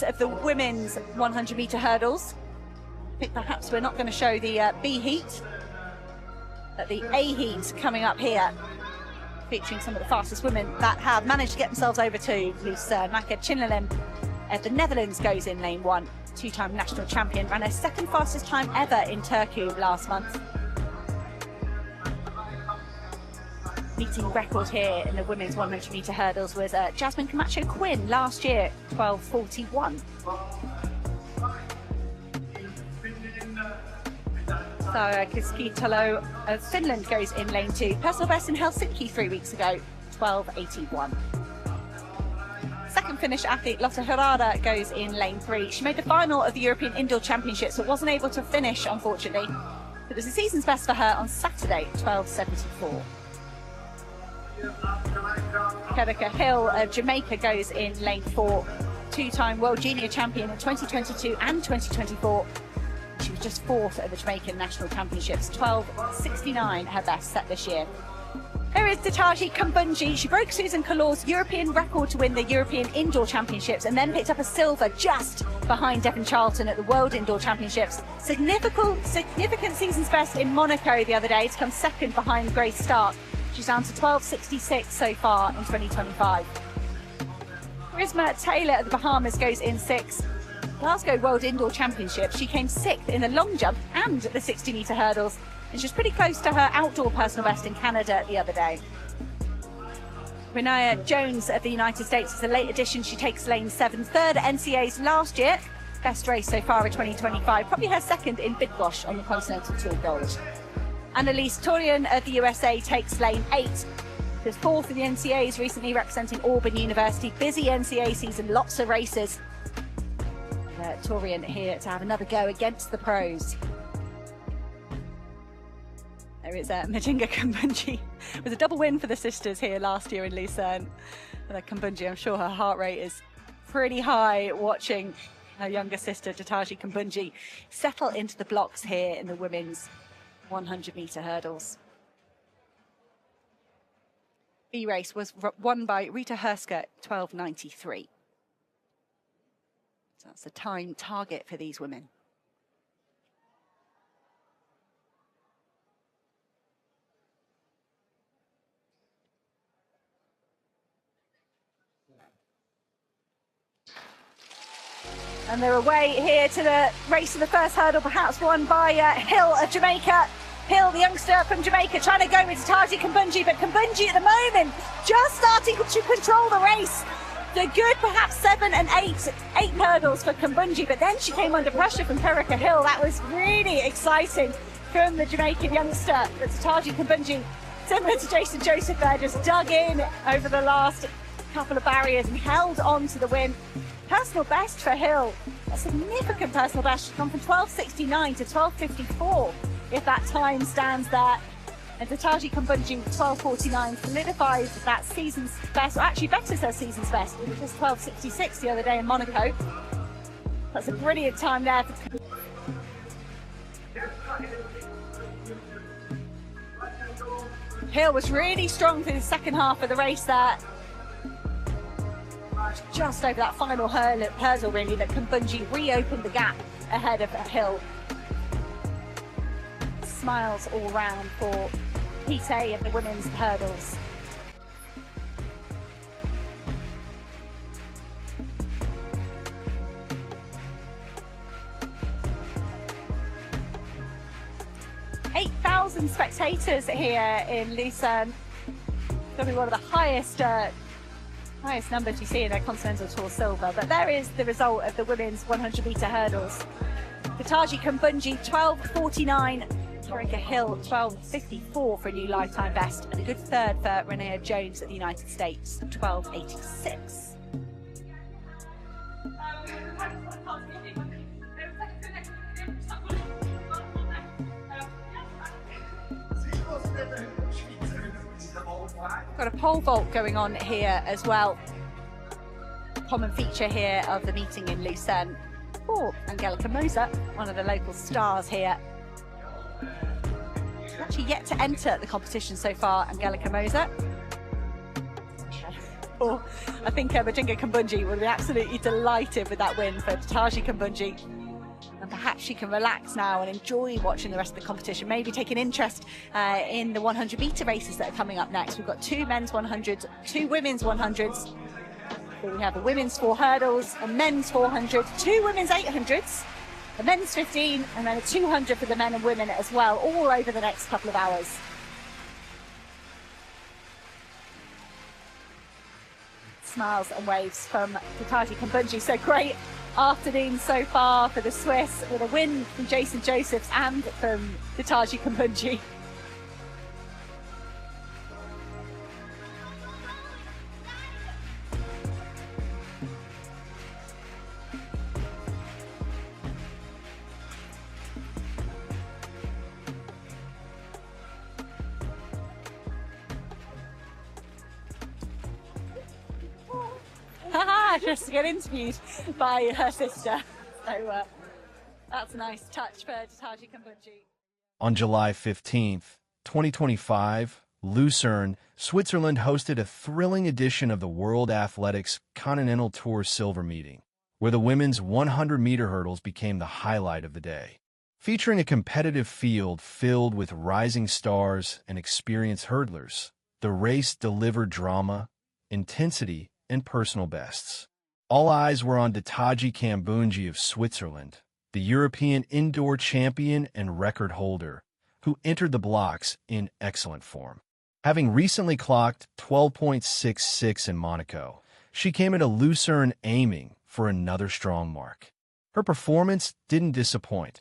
Of the women's 100-meter hurdles. I think perhaps we're not going to show the B heat, but the A heat coming up here, featuring some of the fastest women that have managed to get themselves over to Lucerne. Naka Chinlelem of the Netherlands goes in lane 1, two-time national champion, ran her second fastest time ever in Turku last month. Meeting record here in the women's 100-meter hurdles was Jasmine Camacho Quinn last year, 12:41. Sara Keskitalo of Finland goes in lane 2. Personal best in Helsinki 3 weeks ago, 12:81. Second Finnish athlete Lotta Herrada goes in lane 3. She made the final of the European Indoor Championships, but wasn't able to finish, unfortunately. It was a season's best for her on Saturday, 12:74. Kerika Hill of Jamaica goes in lane 4. Two-time World Junior Champion in 2022 and 2024. She was just 4th at the Jamaican National Championships, 12:69 her best set this year. Here is Ditaji Kambundji. She broke Susan Kalor's European record to win the European Indoor Championships and then picked up a silver just behind Devon Charlton at the World Indoor Championships. Significant season's best in Monaco the other day to come second behind Grace Stark. She's down to 12:66 so far in 2025. Charisma Taylor of the Bahamas goes in 6th. Glasgow World Indoor Championships, she came 6th in the long jump and the 60-meter hurdles, and she's pretty close to her outdoor personal best in Canada the other day. Renaya Jones of the United States is a late addition. She takes lane 7, 3rd at NCA's last year. Best race so far in 2025, probably her 2nd in Bidgosh on the Continental Tour Gold. Annalise Torian of the USA takes lane 8. She's 4th in the NCAs, recently representing Auburn University. Busy NCA season, lots of races. Torian here to have another go against the pros. There is Majinga Kambundji. It was a double win for the sisters here last year in Lucerne. Kambundji, I'm sure her heart rate is pretty high watching her younger sister Ditaji Kambundji settle into the blocks here in the women's 100-meter hurdles. B race was won by Rita Herska, 12:93. So that's the time target for these women. And they're away here to the race of the first hurdle, perhaps won by Hill of Jamaica. Hill, the youngster from Jamaica, trying to go with Ditaji Kambundji, but Kambundji at the moment just starting to control the race. The good, perhaps 7 and 8 hurdles for Kambundji, but then she came under pressure from Kerika Hill. That was really exciting from the Jamaican youngster. But Ditaji Kambundji, similar to Jason Joseph there, just dug in over the last couple of barriers and held on to the win. Personal best for Hill, a significant personal best. She's gone from 12:69 to 12:54, if that time stands there. And Ditaji Kambundji, 12:49, solidifies that season's best, or actually betters her season's best. It was just 12:66 the other day in Monaco. That's a brilliant time there. Hill was really strong through the second half of the race there. Just over that final hurdle really, that Kambundji reopened the gap ahead of Hill. Smiles all round for Heat A of the women's hurdles. "8,000 spectators here in Lucerne. Going to be one of the highest numbers you see in a Continental Tour Silver. But there is the result of the women's 100-meter hurdles. Ditaji Kambundji, 12:49. Kerika Hill, 12:54 for a new lifetime best. And a good third for Renea Jones of the United States, 12:86. Got a pole vault going on here as well. Common feature here of the meeting in Lucerne. For Angelica Moser, one of the local stars here. Actually yet to enter the competition so far, Angelica Moser. sure. I think Ditaji Kambundji will be absolutely delighted with that win for Ditaji Kambundji. And perhaps she can relax now and enjoy watching the rest of the competition, maybe take an interest in the 100-metre races that are coming up next. We've got 2 men's 100s, 2 women's 100s. So we have a women's 4 hurdles, a men's 400, 2 women's 800s, a men's 15, and then a 200 for the men and women as well, all over the next couple of hours. Smiles and waves from Ditaji Kambundji. So great afternoon so far for the Swiss, with a win from Jason Josephs and from Ditaji Kambundji. Just to get interviewed by her sister. So that's a nice touch for Ditaji Kambundji. On July 15th, 2025, Lucerne, Switzerland hosted a thrilling edition of the World Athletics Continental Tour Silver Meeting, where the women's 100-meter hurdles became the highlight of the day. Featuring a competitive field filled with rising stars and experienced hurdlers, the race delivered drama, intensity, and personal bests. All eyes were on Ditaji Kambundji of Switzerland, the European indoor champion and record holder, who entered the blocks in excellent form. Having recently clocked 12.66 in Monaco, she came into Lucerne aiming for another strong mark. Her performance didn't disappoint.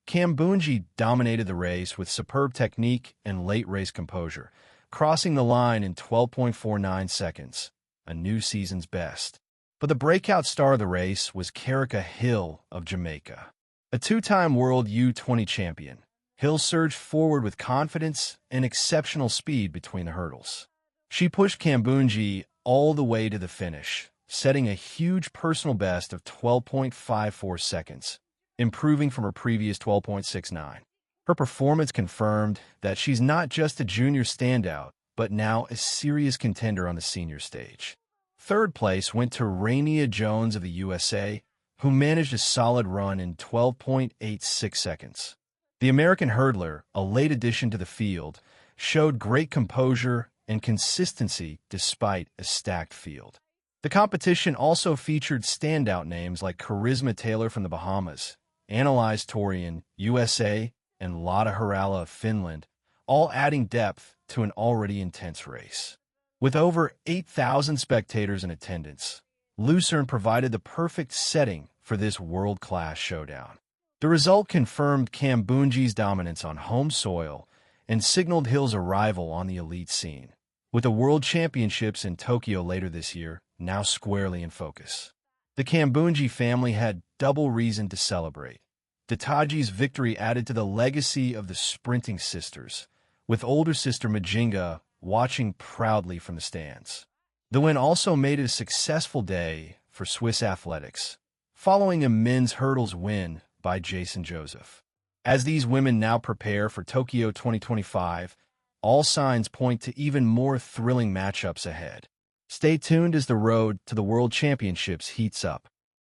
Kambundji dominated the race with superb technique and late-race composure, crossing the line in 12.49 seconds. A new season's best. But the breakout star of the race was Karika Hill of Jamaica. A 2-time world U20 champion, Hill surged forward with confidence and exceptional speed between the hurdles. She pushed Kambundji all the way to the finish, setting a huge personal best of 12.54 seconds, improving from her previous 12.69. Her performance confirmed that she's not just a junior standout, but now a serious contender on the senior stage. Third place went to Rania Jones of the USA, who managed a solid run in 12.86 seconds. The American hurdler, a late addition to the field, showed great composure and consistency despite a stacked field. The competition also featured standout names like Charisma Taylor from the Bahamas, Annalise Torian, USA, and Lotta Harala of Finland, all adding depth to an already intense race. With over 8,000 spectators in attendance, Lucerne provided the perfect setting for this world-class showdown. The result confirmed Kambundji's dominance on home soil and signaled Hill's arrival on the elite scene, with the World Championships in Tokyo later this year now squarely in focus. The Kambundji family had double reason to celebrate. Ditaji's victory added to the legacy of the sprinting sisters, with older sister Majinga watching proudly from the stands. The win also made it a successful day for Swiss athletics, following a men's hurdles win by Jason Joseph. As these women now prepare for Tokyo 2025, all signs point to even more thrilling matchups ahead. Stay tuned as the road to the World Championships heats up.